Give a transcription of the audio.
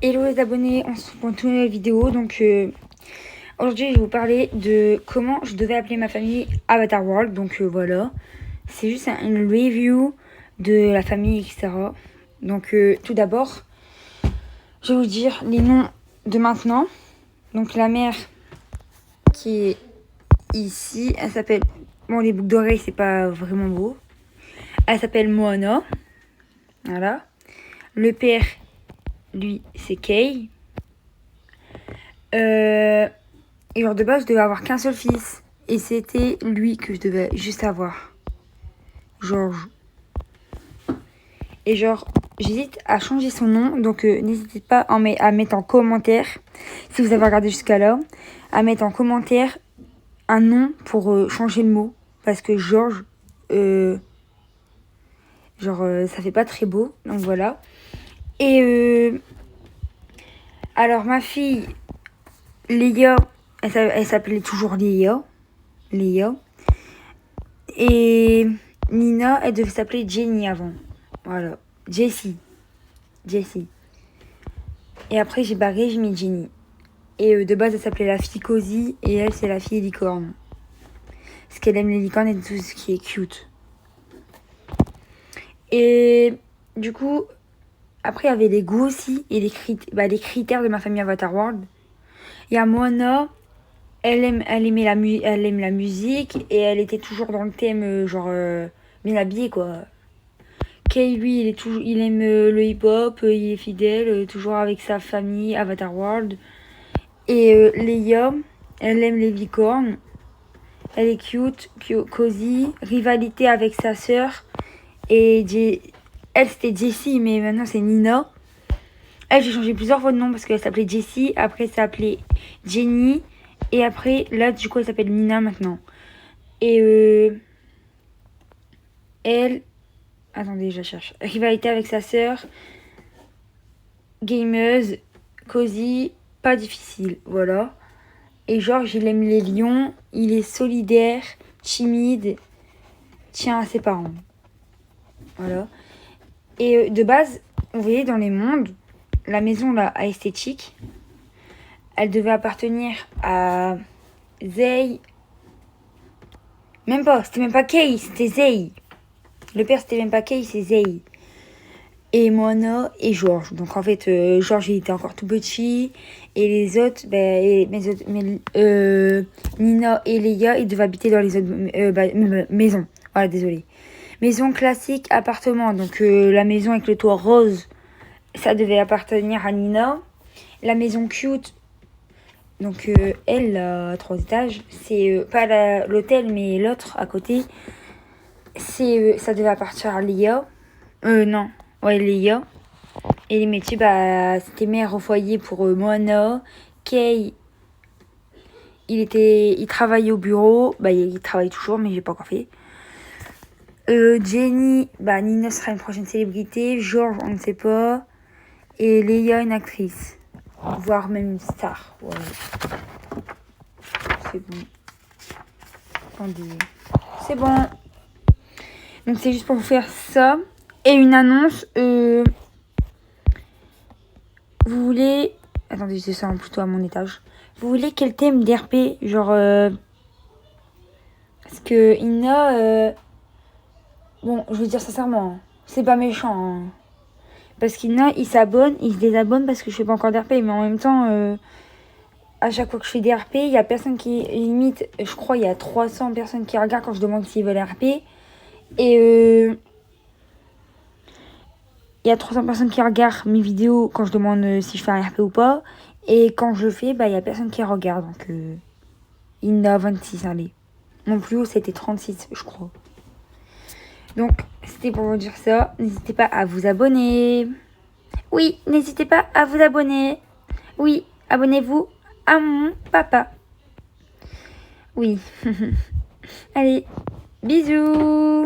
Hello les abonnés, on se retrouve pour une toute nouvelle vidéo. Donc aujourd'hui je vais vous parler de comment je devais appeler ma famille Avatar World. Donc voilà, c'est juste une review de la famille, etc. Donc tout d'abord, je vais vous dire les noms de maintenant. Donc la mère qui est ici, elle s'appelle... Bon, les boucles d'oreilles c'est pas vraiment beau. Elle s'appelle Moana. Voilà. Le père, lui, c'est Kay. Et genre de base, je devais avoir qu'un seul fils. Et c'était lui que je devais juste avoir. Georges. Et genre, j'hésite à changer son nom. Donc n'hésitez pas à mettre en commentaire, si vous avez regardé jusqu'à là, à mettre en commentaire un nom pour changer le mot. Parce que Georges, ça fait pas très beau. Donc voilà. Et alors ma fille, Léa, elle s'appelait toujours Léa. Léa. Et Nina, elle devait s'appeler Jenny avant. Voilà. Jessie. Et après, j'ai barré, j'ai mis Jenny. Et de base, elle s'appelait la fille Cozy. Et elle, c'est la fille licorne. Parce qu'elle aime les licornes et tout ce qui est cute. Et du coup, après, il y avait les goûts aussi. Et les critères de ma famille Avatar World. Il y a Moana. Elle aime la musique. Et elle était toujours dans le thème, bien habillée, quoi. Kay, lui, il aime le hip-hop, il est fidèle, toujours avec sa famille, Avatar World. Et Leia, elle aime les licornes. Elle est cute, cosy, rivalité avec sa sœur. Et elle, c'était Jessie, mais maintenant c'est Nina. Elle, j'ai changé plusieurs fois de nom parce qu'elle s'appelait Jessie. Après, elle s'appelait Jenny. Et après, là, du coup, elle s'appelle Nina maintenant. Et elle... Attendez, je la cherche. Rivalité avec sa sœur. Gameuse, cosy, pas difficile, voilà. Et Georges, il aime les lions, il est solidaire, timide, tient à ses parents. Voilà. Et de base, vous voyez dans les mondes, la maison là, à esthétique, elle devait appartenir à Zay. C'était même pas Kay, c'était Zay. Le père, c'était même pas Kay, c'est Zay. Et Moana et Georges. Donc en fait, Georges il était encore tout petit. Et les autres, Nina et Léa, ils devaient habiter dans les autres maisons. Voilà, désolé. Maison classique, appartement. Donc la maison avec le toit rose, ça devait appartenir à Nina. La maison cute, donc elle, à 3 étages, c'est pas l'hôtel, mais l'autre à côté. Ça devait appartenir à Léa. Non. Ouais, Léa. Et les métiers, c'était mère au foyer pour Moana. Kay, il travaillait au bureau. Il travaille toujours, mais j'ai pas encore fait. Jenny, Nina sera une prochaine célébrité. Georges, on ne sait pas. Et Léa, une actrice. Voire même une star. Ouais. C'est bon. Attendez. C'est bon. Donc c'est juste pour vous faire ça. Et une annonce. Vous voulez... Attendez, je descends plutôt à mon étage. Vous voulez quel thème d'RP? Parce que Inna... Bon, je veux dire sincèrement, hein, c'est pas méchant. Hein. Parce qu'Inna, il s'abonne, il se désabonne parce que je fais pas encore d'RP. Mais en même temps, à chaque fois que je fais des RP, il y a personne qui... Limite, je crois il y a 300 personnes qui regardent quand je demande s'ils veulent RP. Et... Il y a 300 personnes qui regardent mes vidéos quand je demande si je fais un RP ou pas. Et quand je le fais, il y a personne qui regarde. Donc, il y en a 26, allez. Mon plus haut, c'était 36, je crois. Donc, c'était pour vous dire ça. N'hésitez pas à vous abonner. Oui, n'hésitez pas à vous abonner. Oui, abonnez-vous à mon papa. Oui. Allez, bisous.